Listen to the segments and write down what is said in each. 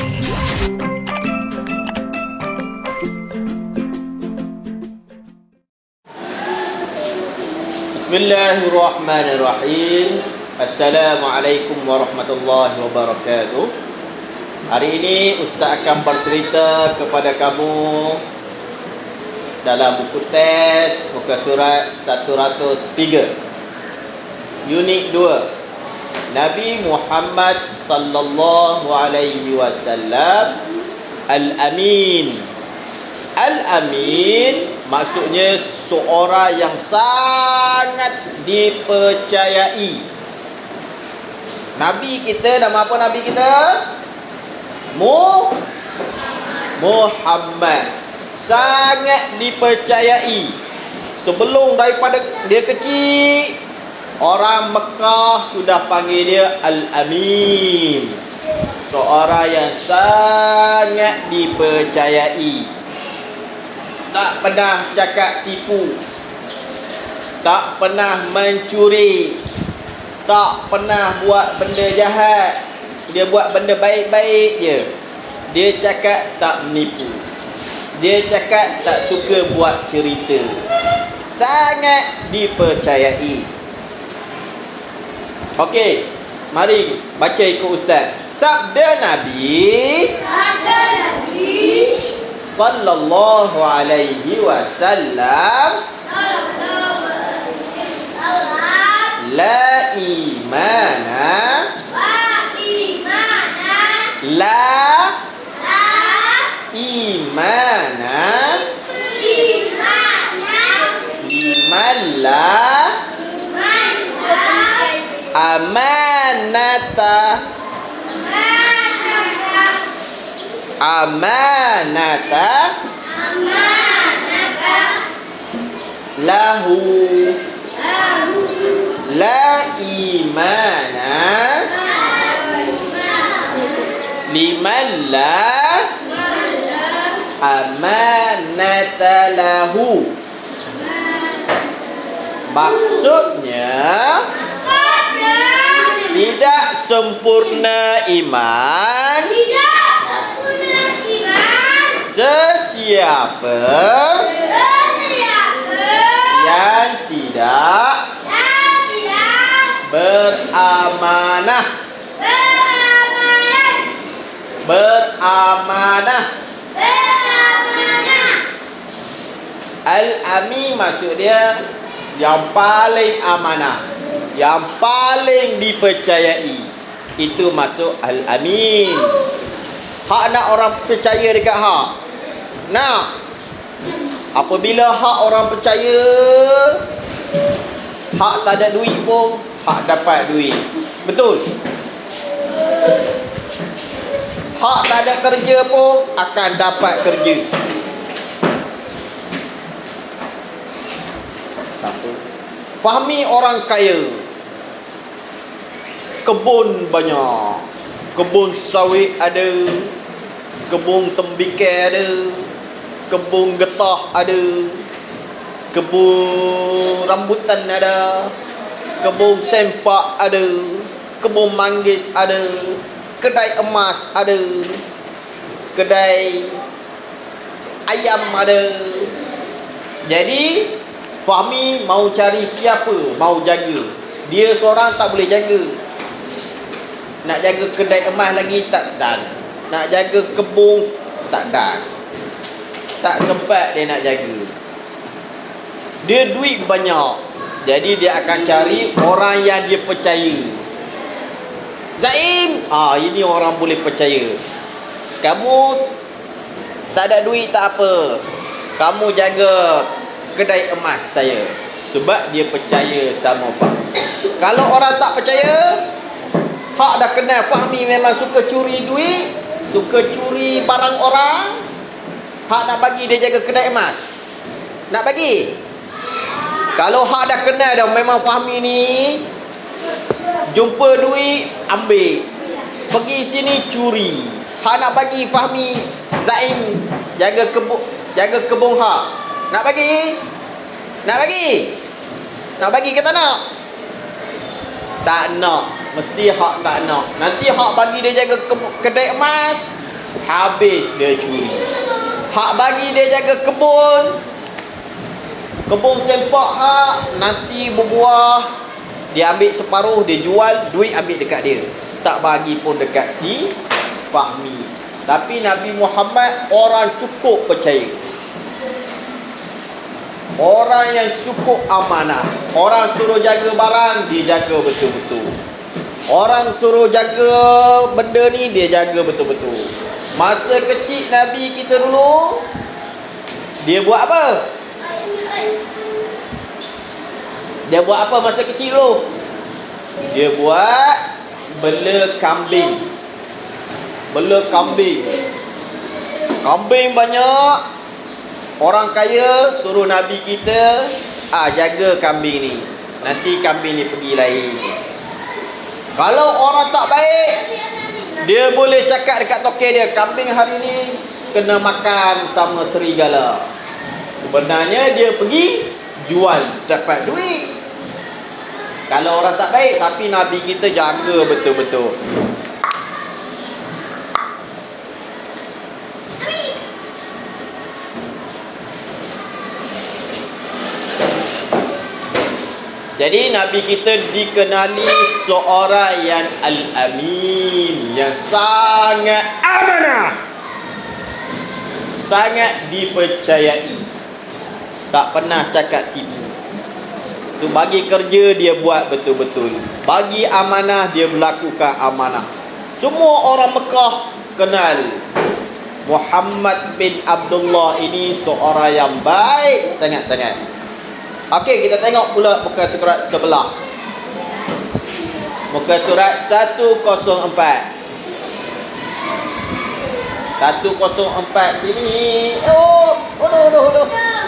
Bismillahirrahmanirrahim. Assalamualaikum warahmatullahi wabarakatuh. Hari ini Ustaz akan bercerita kepada kamu dalam buku teks muka surat 103 unit 2. Nabi Muhammad sallallahu alaihi wasallam Al-Amin. Al-Amin maksudnya seorang yang sangat dipercayai. Nabi kita, nama apa Nabi kita? Muhammad. Sangat dipercayai. Sebelum daripada dia kecil, orang Mekah sudah panggil dia Al-Amin. Seorang yang sangat dipercayai. Tak pernah cakap tipu, tak pernah mencuri, tak pernah buat benda jahat. Dia buat benda baik-baik je. Dia cakap tak menipu. Dia cakap tak suka buat cerita. Sangat dipercayai. Okey, mari baca ikut Ustaz. Sabda Nabi sallallahu alaihi wasallam, la imana liman la amanata lahu. La imana liman la amanata lahu. Maksudnya tidak sempurna iman sesiapa yang tidak beramanah. Al-Amin maksud dia yang paling amanah, yang paling dipercayai. Itu masuk Al-Amin. Hak nak orang percaya dekat hak. Nak. Apabila hak orang percaya, hak tak ada duit pun hak dapat duit. Betul? Hak tak ada kerja pun akan dapat kerja. Satu. Fahami orang kaya. Kebun banyak. Kebun sawit ada. Kebun tembikai ada. Kebun getah ada. Kebun rambutan ada. Kebun sempak ada. Kebun manggis ada. Kedai emas ada. Kedai ayam ada. Jadi Fahmi mau cari siapa mau jaga. Dia seorang tak boleh jaga. Nak jaga kedai emas lagi tak dan. Nak jaga kebun tak dan. Tak sempat dia nak jaga. Dia duit banyak. Jadi dia akan cari orang yang dia percaya. Zaim, ini orang boleh percaya. Kamu tak ada duit tak apa. Kamu jaga kedai emas saya. Sebab dia percaya sama Fahmi. Kalau orang tak percaya, hak dah kenal Fahmi memang suka curi duit, suka curi barang orang. Hak nak bagi dia jaga kedai emas. Nak bagi? Kalau hak dah kenal dah memang Fahmi ni jumpa duit ambil, pergi sini curi. Hak nak bagi Fahmi Zaim jaga kebun hak. Nak bagi? Nak bagi? Nak bagi ke tak nak? Tak nak. Mesti hak tak nak. Nanti hak bagi dia jaga kedai emas, habis dia curi. Hak bagi dia jaga kebun sempak hak, nanti berbuah, dia ambil separuh, dia jual, duit ambil dekat dia, tak bagi pun dekat si Fahmi. Tapi Nabi Muhammad orang cukup percaya, orang yang cukup amanah. Orang suruh jaga barang, dia jaga betul-betul. Orang suruh jaga benda ni, dia jaga betul-betul. Masa kecil Nabi kita dulu, dia buat apa? Dia buat apa masa kecil dulu? Dia buat bela kambing. Bela kambing. Kambing banyak. Orang kaya suruh Nabi kita, jaga kambing ni, nanti kambing ni pergi lain. Kalau orang tak baik, dia boleh cakap dekat toke dia, kambing hari ni kena makan sama serigala. Sebenarnya dia pergi jual, dapat duit. Kalau orang tak baik, tapi Nabi kita jaga betul-betul. Jadi Nabi kita dikenali seorang yang al-amin, yang sangat amanah, sangat dipercayai, tak pernah cakap tipu. Tu bagi kerja dia buat betul-betul, bagi amanah dia melakukan amanah. Semua orang Mekah kenal Muhammad bin Abdullah ini seorang yang baik sangat-sangat. Okey, kita tengok pula muka surat sebelah. Muka surat 104. 104 sini. Oh,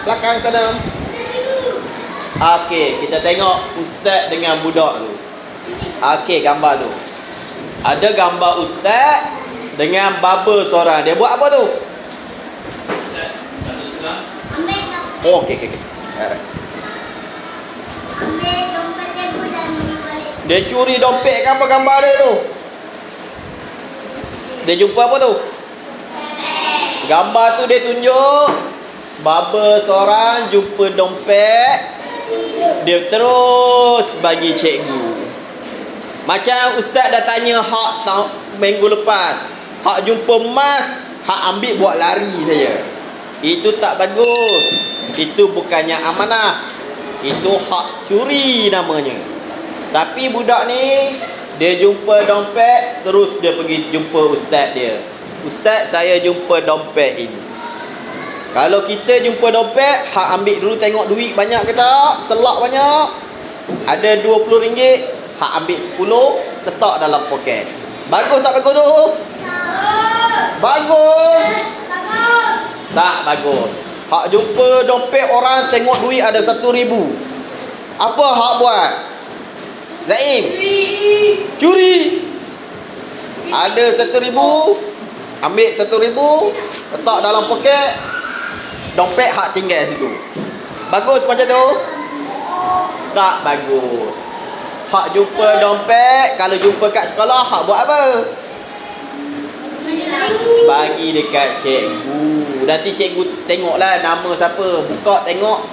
belakang sana. Okey, kita tengok ustaz dengan budak tu. Okey, gambar tu. Ada gambar ustaz dengan baba seorang. Dia buat apa tu? Oh, okey. Ambil dompet cikgu dan balik. Dia curi dompet ke apa gambar dia tu? Dia jumpa apa tu? Gambar tu dia tunjuk baba seorang jumpa dompet, dia terus bagi cikgu. Macam ustaz dah tanya hak minggu lepas, hak jumpa emas, hak ambil buat lari saja. Itu tak bagus. Itu bukannya amanah. Itu hak curi namanya. Tapi budak ni, dia jumpa dompet, terus dia pergi jumpa ustaz dia. Ustaz, saya jumpa dompet ini. Kalau kita jumpa dompet, hak ambil dulu tengok duit banyak ke tak, selak banyak. Ada RM20, hak ambil 10, letak dalam poket. Bagus tak bagus tu? Bagus. Tak bagus. Hak jumpa dompet orang, tengok duit ada RM1,000. Apa hak buat? Zaim? Curi. Ada RM1,000, ambil RM1,000, letak dalam poket. Dompet hak tinggal situ. Bagus macam tu? Tak bagus. Hak jumpa dompet, kalau jumpa kat sekolah, hak buat apa? Bagi dekat cikgu. Nanti cikgu tengoklah nama siapa. Buka tengok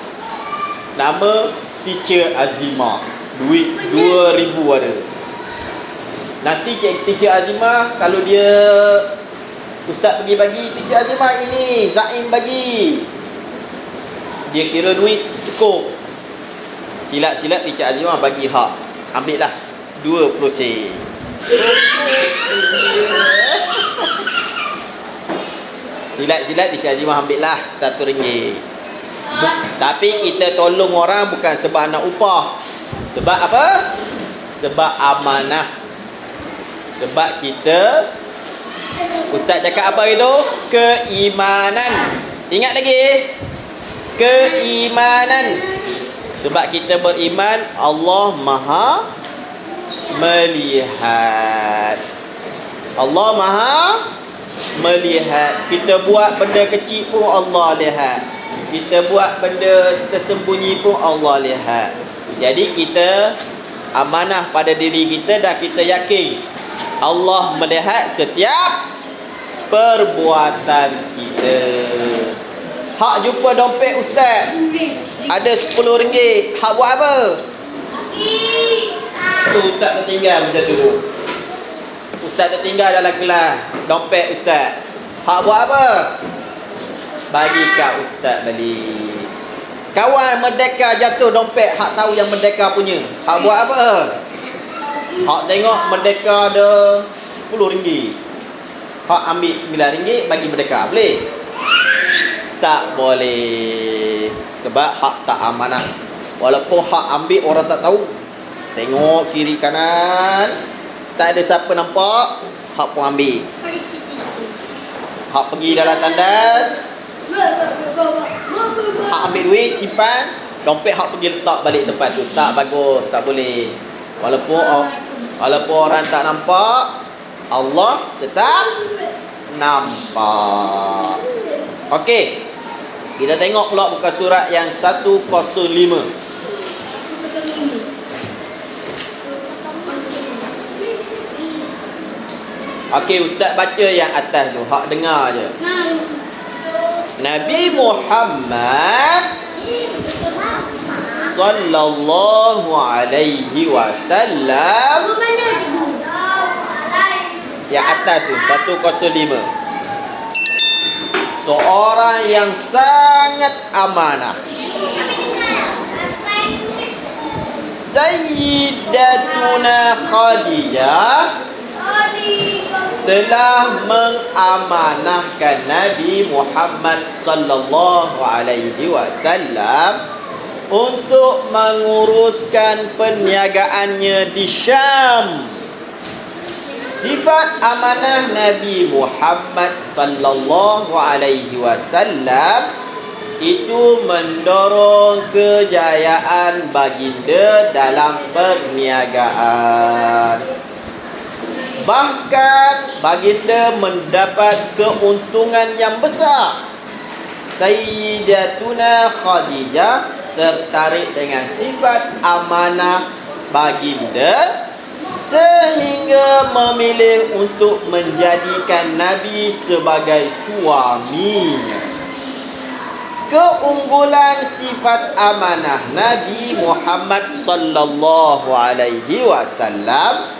nama Teacher Azimah. Duit RM2,000 ada. Nanti Teacher Azimah, kalau dia ustaz pergi bagi, Teacher Azimah ini Zaim bagi, dia kira duit cukup. Silat-silat Teacher Azimah bagi hak, ambil lah 20 Silat-silat Teacher Azimah ambil lah RM1. Tapi kita tolong orang bukan sebab nak upah. Sebab apa? Sebab amanah. Sebab kita, ustaz cakap apa itu? Keimanan. Ingat lagi? Keimanan. Sebab kita beriman Allah Maha melihat. Allah Maha melihat. Kita buat benda kecil pun Allah lihat. Kita buat benda tersembunyi pun Allah lihat. Jadi kita amanah pada diri kita dan kita yakin Allah melihat setiap perbuatan kita. Hak jumpa dompet ustaz, ada RM10. Hak buat apa? Tu ustaz tertinggal macam tu. Ustaz tertinggal dalam kelas, dompet ustaz. Hak buat apa? Bagi kat ustaz balik. Kawan Merdeka jatuh dompet, hak tahu yang Merdeka punya. Hak buat apa? Hak tengok Merdeka ada RM10. Hak ambil RM9 bagi Merdeka. Boleh? Tak boleh. Sebab hak tak amanah. Walaupun hak ambil orang tak tahu. Tengok kiri kanan, tak ada siapa nampak, hak pun ambil. Hak pergi dalam tandas, hak ambil duit, simpan. Dompet hak pergi letak balik tempat tu. Tak bagus, tak boleh. Walaupun orang tak nampak, Allah tetap nampak. Okey. Kita tengok pula buka surat yang 105. Okey, ustaz baca yang atas tu. Hak dengar je. Nabi Muhammad sallallahu alaihi wasallam. Yang atas tu 105. Seorang yang sangat amanah. Sayyidatuna Khadijah telah mengamanahkan Nabi Muhammad sallallahu alaihi wasallam untuk menguruskan perniagaannya di Syam. Sifat amanah Nabi Muhammad sallallahu alaihi wasallam itu mendorong kejayaan baginda dalam perniagaan. Bahkan baginda mendapat keuntungan yang besar. Sayyidatuna Khadijah tertarik dengan sifat amanah baginda sehingga memilih untuk menjadikan Nabi sebagai suaminya. Keunggulan sifat amanah Nabi Muhammad sallallahu alaihi wasallam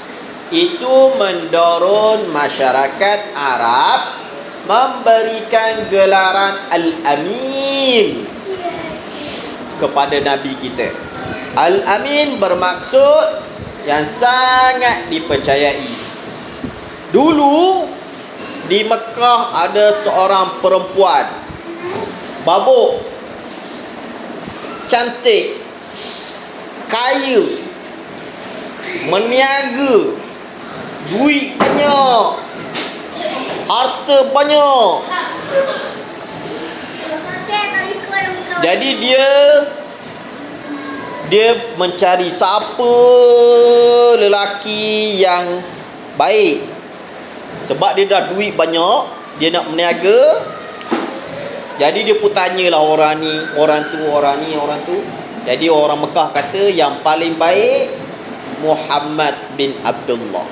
itu mendorong masyarakat Arab memberikan gelaran Al-Amin kepada Nabi kita. Al-Amin bermaksud yang sangat dipercayai. Dulu di Mekah ada seorang perempuan babuk, cantik, kaya, meniaga, duit banyak, harta banyak. Jadi dia mencari siapa lelaki yang baik. Sebab dia dah duit banyak, dia nak meniaga. Jadi dia pun tanyalah orang ni, orang tu, orang ni, orang tu. Jadi orang Mekah kata yang paling baik Muhammad bin Abdullah.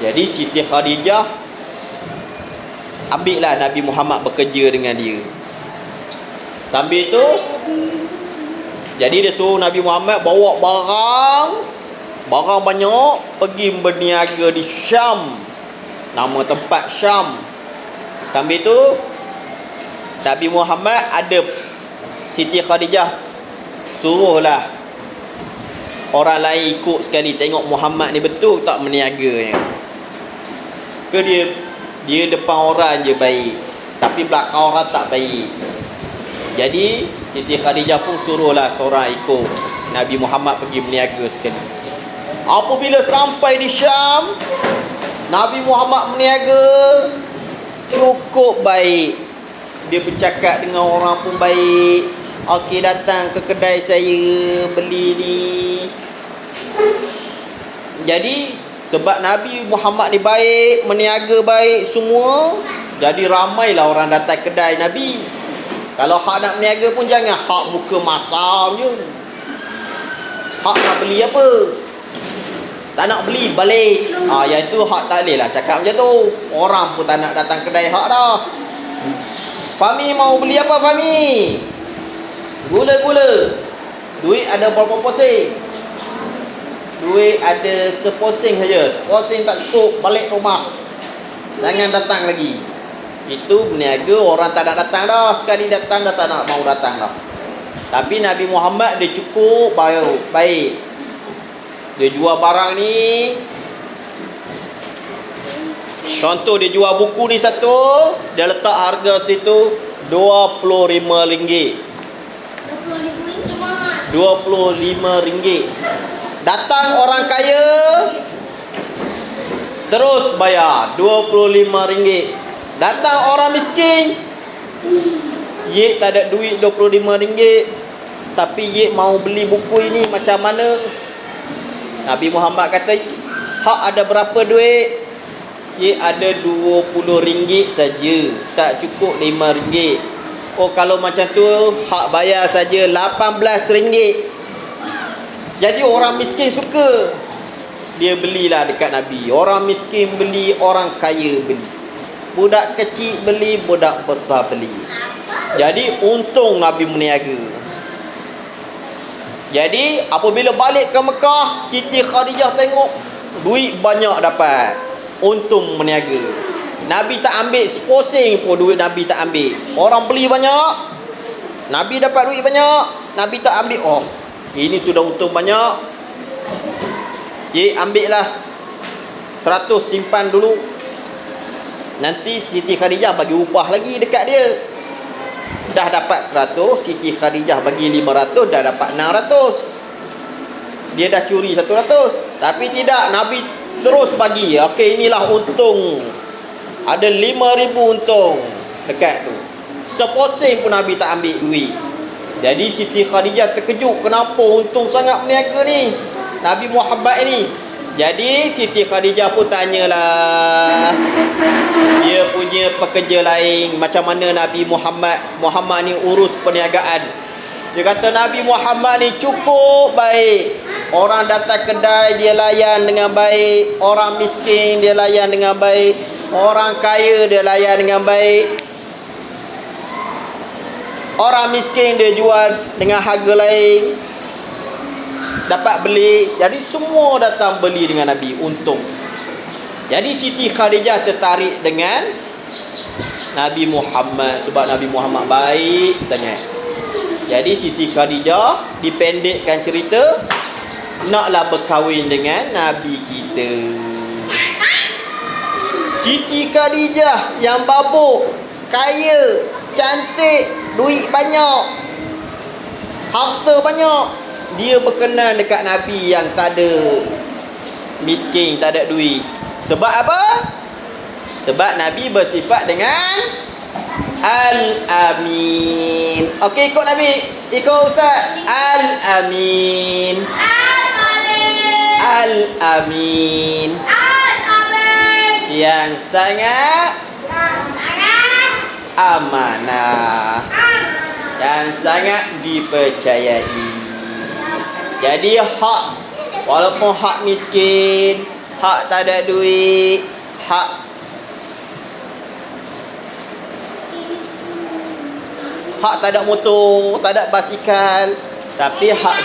Jadi Siti Khadijah ambillah Nabi Muhammad bekerja dengan dia. Sambil tu, jadi dia suruh Nabi Muhammad bawa barang banyak, pergi berniaga di Syam. Nama tempat Syam. Sambil tu Nabi Muhammad ada Siti Khadijah suruhlah orang lain ikut sekali tengok Muhammad ni betul tak meniaganya. Ke dia depan orang je baik, tapi belakang orang tak baik. Jadi Siti Khadijah pun suruhlah seorang ikut Nabi Muhammad pergi berniaga sekali. Apabila sampai di Syam, Nabi Muhammad berniaga cukup baik. Dia bercakap dengan orang pun baik. Okey, datang ke kedai saya beli ni. Jadi sebab Nabi Muhammad ni baik, meniaga baik semua, jadi ramailah orang datang kedai Nabi. Kalau hak nak meniaga pun jangan hak buka masam je. Hak nak beli apa? tak nak beli balik. Yang tu hak tak boleh lah cakap macam tu. Orang pun tak nak datang kedai hak dah. Fahmi mau beli apa Fahmi? Gula-gula. Duit ada berapa posing? Duit ada seposing saja. Seposing tak cukup, balik rumah. Jangan datang lagi. Itu berniaga orang tak nak datang dah. Sekali datang dah tak nak mau datang dah. Tapi Nabi Muhammad dia cukup baik. Dia jual barang ni. Contoh dia jual buku ni satu, dia letak harga situ RM25. RM25. Datang orang kaya terus bayar RM25. Datang orang miskin, ye tak ada duit RM25, tapi ye mau beli buku ini macam mana? Nabi Muhammad kata, hak ada berapa duit? Ye ada RM20 saja, tak cukup RM5. Oh kalau macam tu hak bayar saja RM18. Jadi orang miskin suka, dia belilah dekat Nabi. Orang miskin beli, orang kaya beli. Budak kecil beli, budak besar beli. Jadi untung Nabi meniaga. Jadi apabila balik ke Mekah, Siti Khadijah tengok duit banyak dapat, untung meniaga. Nabi tak ambil seposing pun duit Nabi tak ambil. Orang beli banyak, Nabi dapat duit banyak, Nabi tak ambil. Oh, ini sudah untung banyak. Ambil lah 100 simpan dulu. Nanti Siti Khadijah bagi upah lagi dekat dia. Dah dapat 100, Siti Khadijah bagi 500, dah dapat 600. Dia dah curi 100. Tapi tidak, Nabi terus bagi. Okey, inilah untung. Ada 5,000 untung dekat tu. Seposing pun Nabi tak ambil duit. Jadi Siti Khadijah terkejut, kenapa untung sangat meniaga ni Nabi Muhammad ni. Jadi Siti Khadijah pun tanyalah dia punya pekerja lain, macam mana Nabi Muhammad ni urus perniagaan. Dia kata Nabi Muhammad ni cukup baik. Orang datang kedai dia layan dengan baik, orang miskin dia layan dengan baik, orang kaya dia layan dengan baik. Orang miskin dia jual dengan harga lain, dapat beli. Jadi semua datang beli dengan Nabi, untung. Jadi Siti Khadijah tertarik dengan Nabi Muhammad, sebab Nabi Muhammad baik sangat. Jadi Siti Khadijah, dipendekkan cerita, naklah berkahwin dengan Nabi kita. Siti Khadijah yang babuk, kaya, cantik, duit banyak, harta banyak, dia berkenan dekat Nabi yang tak ada, miskin, tak ada duit. Sebab apa? Sebab Nabi bersifat dengan Al-Amin. Okey, ikut Nabi, ikut Ustaz. Al-Amin. Al-Amin. Yang sangat amanah, yang sangat dipercayai. Jadi hak, walaupun hak miskin, hak tak ada duit, hak tak ada motor, tak ada basikal, tapi hak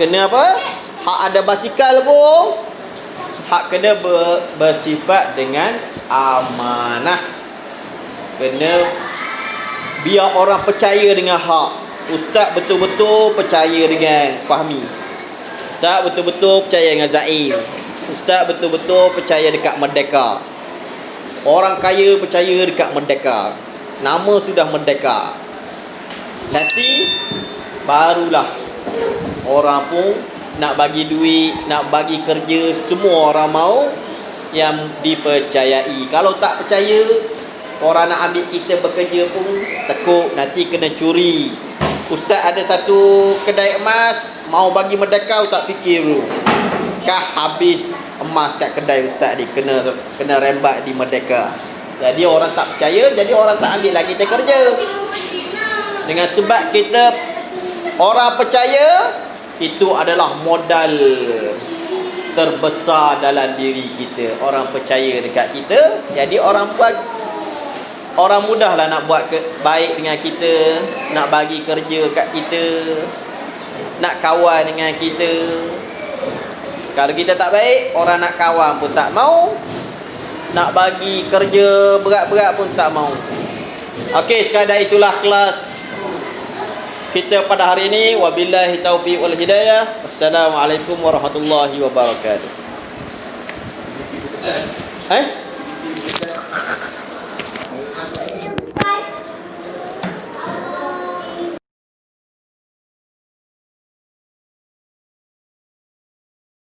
kena apa? Hak ada basikal pun, hak kena bersifat dengan amanah. Kena biar orang percaya dengan hak. Ustaz betul-betul percaya dengan Fahmi, Ustaz betul-betul percaya dengan Zaim, Ustaz betul-betul percaya dekat Merdeka. Orang kaya percaya dekat Merdeka, nama sudah Merdeka. Nanti barulah orang pun nak bagi duit, nak bagi kerja, semua orang mau yang dipercayai. Kalau tak percaya, orang nak ambil kita bekerja pun takut nanti kena curi. Ustaz ada satu kedai emas, mau bagi Merdeka, Ustaz fikir dulu, kah habis emas kat kedai Ustaz ni, kena rembat di Merdeka. Jadi orang tak percaya, jadi orang tak ambil lagi kita kerja. Dengan sebab kita orang percaya, Itu adalah modal terbesar dalam diri kita. Orang percaya dekat kita, jadi orang mudahlah nak buat baik dengan kita, nak bagi kerja kat kita, nak kawan dengan kita. Kalau kita tak baik, orang nak kawan pun tak mau, nak bagi kerja berat-berat pun tak mau. Okey, sekadar itulah kelas kita pada hari ini. Wabillahi taufiq wal hidayah. Assalamualaikum warahmatullahi wabarakatuh.